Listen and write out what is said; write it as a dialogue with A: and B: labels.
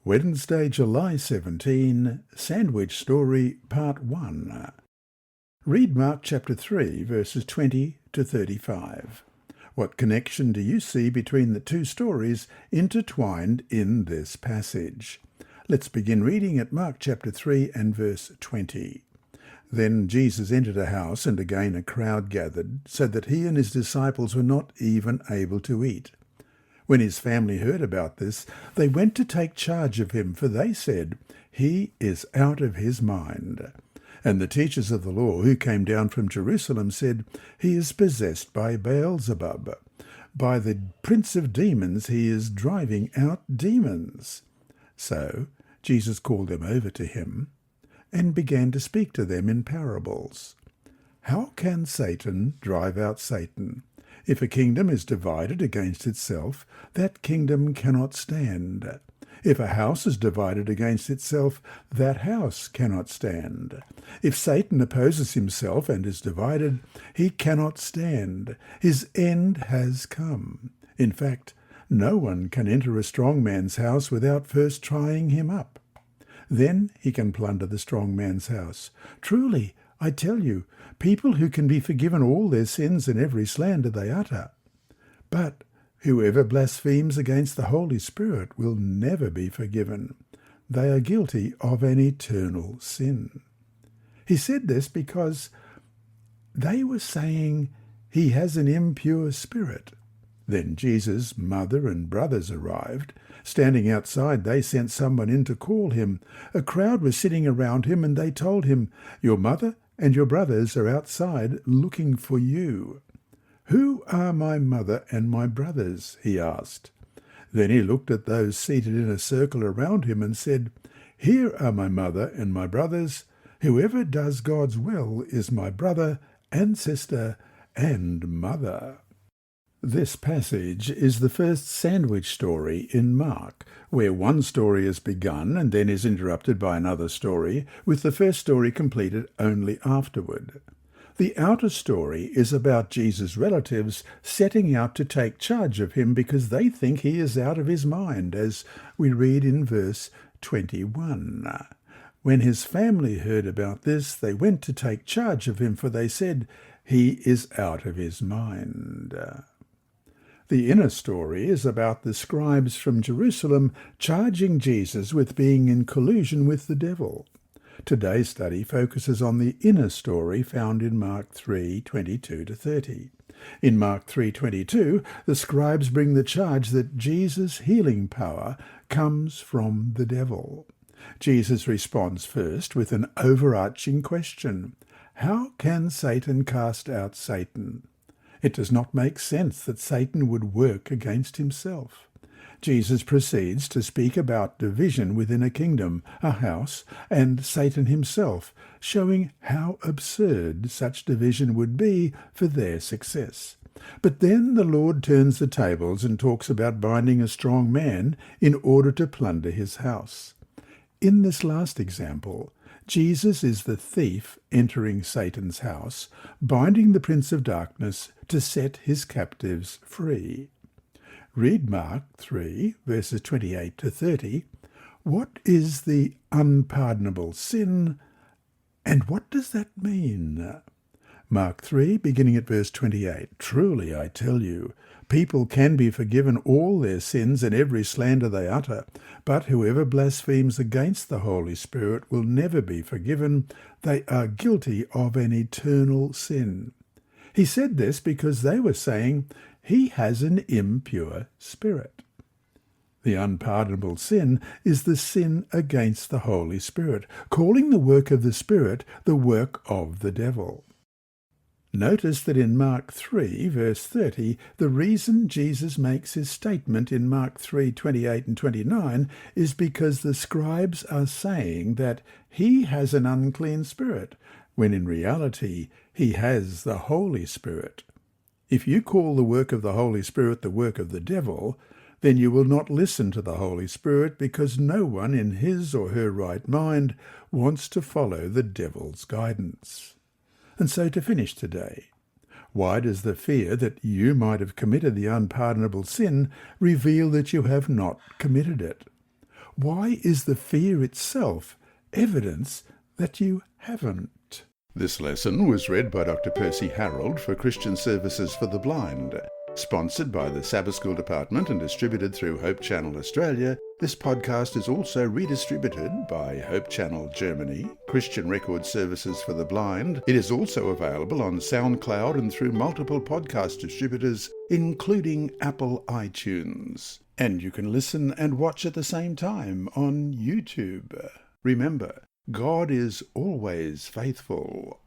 A: Wednesday, July 17, Sandwich Story, Part 1. Read Mark chapter 3, verses 20 to 35. What connection do you see between the two stories intertwined in this passage? Let's begin reading at Mark chapter 3 and verse 20. Then Jesus entered a house, and again a crowd gathered, so that he and his disciples were not even able to eat. When his family heard about this, they went to take charge of him, for they said, "He is out of his mind." And the teachers of the law who came down from Jerusalem said, "He is possessed by Beelzebub. By the prince of demons he is driving out demons." So Jesus called them over to him and began to speak to them in parables. "How can Satan drive out Satan? If a kingdom is divided against itself, that kingdom cannot stand. If a house is divided against itself, that house cannot stand. If Satan opposes himself and is divided, he cannot stand. His end has come. In fact, no one can enter a strong man's house without first trying him up. Then he can plunder the strong man's house. Truly, I tell you, people who can be forgiven all their sins and every slander they utter. But whoever blasphemes against the Holy Spirit will never be forgiven. They are guilty of an eternal sin." He said this because they were saying he has an impure spirit. Then Jesus' mother and brothers arrived. Standing outside, they sent someone in to call him. A crowd was sitting around him, and they told him, "Your mother and your brothers are outside looking for you." "Who are my mother and my brothers?" he asked. Then he looked at those seated in a circle around him and said, "Here are my mother and my brothers. Whoever does God's will is my brother and sister and mother." This passage is the first sandwich story in Mark, where one story is begun and then is interrupted by another story, with the first story completed only afterward. The outer story is about Jesus' relatives setting out to take charge of him because they think he is out of his mind, as we read in verse 21. When his family heard about this, they went to take charge of him, for they said, "He is out of his mind." The inner story is about the scribes from Jerusalem charging Jesus with being in collusion with the devil. Today's study focuses on the inner story found in Mark 3:22 to 30. In Mark 3:22, the scribes bring the charge that Jesus' healing power comes from the devil. Jesus responds first with an overarching question: how can Satan cast out Satan? It does not make sense that Satan would work against himself. Jesus proceeds to speak about division within a kingdom, a house, and Satan himself, showing how absurd such division would be for their success. But then the Lord turns the tables and talks about binding a strong man in order to plunder his house. In this last example, Jesus is the thief entering Satan's house, binding the prince of darkness to set his captives free. Read Mark 3, verses 28 to 30. What is the unpardonable sin, and what does that mean? Mark 3, beginning at verse 28. "Truly, I tell you, people can be forgiven all their sins and every slander they utter, but whoever blasphemes against the Holy Spirit will never be forgiven. They are guilty of an eternal sin." He said this because they were saying, "He has an impure spirit." The unpardonable sin is the sin against the Holy Spirit, calling the work of the Spirit the work of the devil. Notice that in Mark 3, verse 30, the reason Jesus makes his statement in Mark 3:28 and 29 is because the scribes are saying that he has an unclean spirit, when in reality he has the Holy Spirit. If you call the work of the Holy Spirit the work of the devil, then you will not listen to the Holy Spirit, because no one in his or her right mind wants to follow the devil's guidance. And so to finish today, why does the fear that you might have committed the unpardonable sin reveal that you have not committed it? Why is the fear itself evidence that you haven't? This lesson was read by Dr. Percy Harold for Christian Services for the Blind. Sponsored by the Sabbath School Department and distributed through Hope Channel Australia, this podcast is also redistributed by Hope Channel Germany, Christian Record Services for the Blind. It is also available on SoundCloud and through multiple podcast distributors, including Apple iTunes. And you can listen and watch at the same time on YouTube. Remember, God is always faithful.